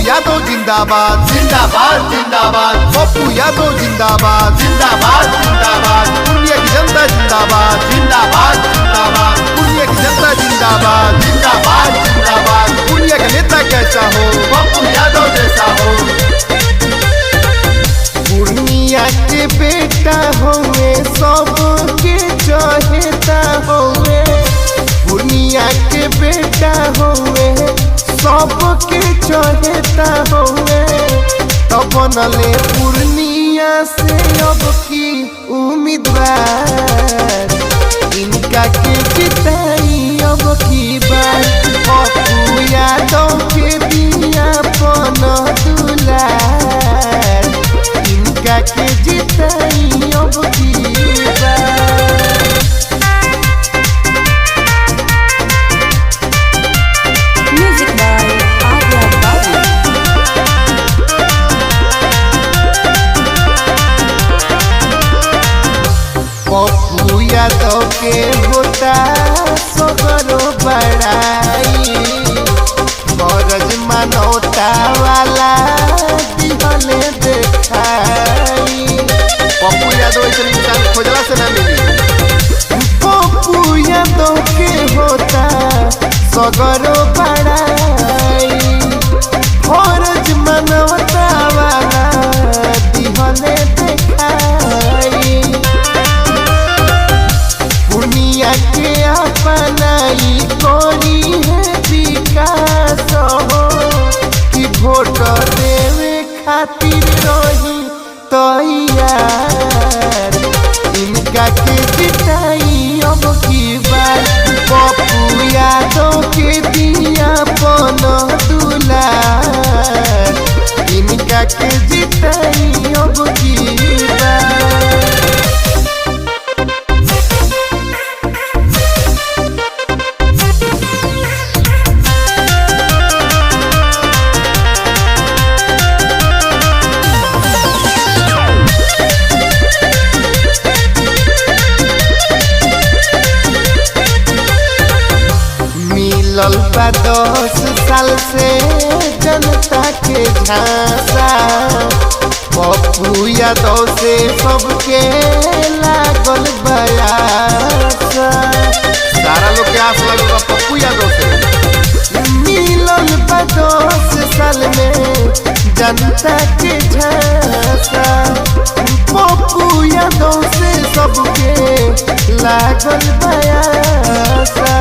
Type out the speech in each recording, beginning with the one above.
यादव जिंदाबाद जिंदाबाद जिंदाबाद पप्पू यादव जिंदाबाद जिंदाबाद जिंदाबाद पूर्णिया की जनता जिंदाबाद जिंदाबाद जिंदाबाद पूर्णिया की जनता जिंदाबाद जिंदाबाद जिंदाबाद पूर्णिया का नेता कैसा हो पप्पू यादव जैसा हो। पूर्णिया के बेटा होवे सबके चहेता होवे पूर्णिया के बेटा होवे सबके चहेता होवे तो बनले पूर्णिया से अब की उम्मीदवार इनका के जिताई अब की बार पप्पू यादव के दिया पन दुलार इनका के जिताई अब की बार। Music by Arya Babu. Pappu Yadav के होता सगरो बड़ाई फरज मनौता वाला दिहले देखाई पप्पू यादव ऐसे इंसान खोजला से ना मिली पप्पू यादव के होता सगरो बड़ाई फरज मनौता वाला दिहले देखाई दुनिया के अपनाई कोरी है विकास हो कि वोट देवे खातिर रही तैयार इनका के जिताई अब की बार पप्पू यादव के दिया पन दुलार इनका के जिताई अब की बार। मिलल बा 10 साल से जनता के झांसा पप्पू यादव से सबके लागल बयासा सारा लोग के आस लगल बा पप्पू यादव से मिलल बा 10 साल में जनता के झांसा पप्पू यादव से सबके लागल बयासा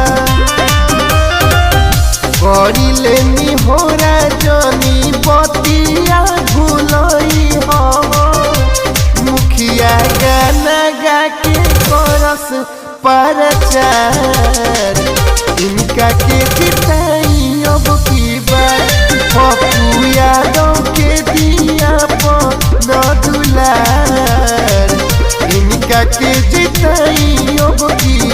करी लेनी होरा जनी बतिया भूलई हो मुखिया गाना गा के करस प्रचार इनका के जिताई अब की बार पप्पू यादव के दिया पन दुलार इनका के जिताई अब की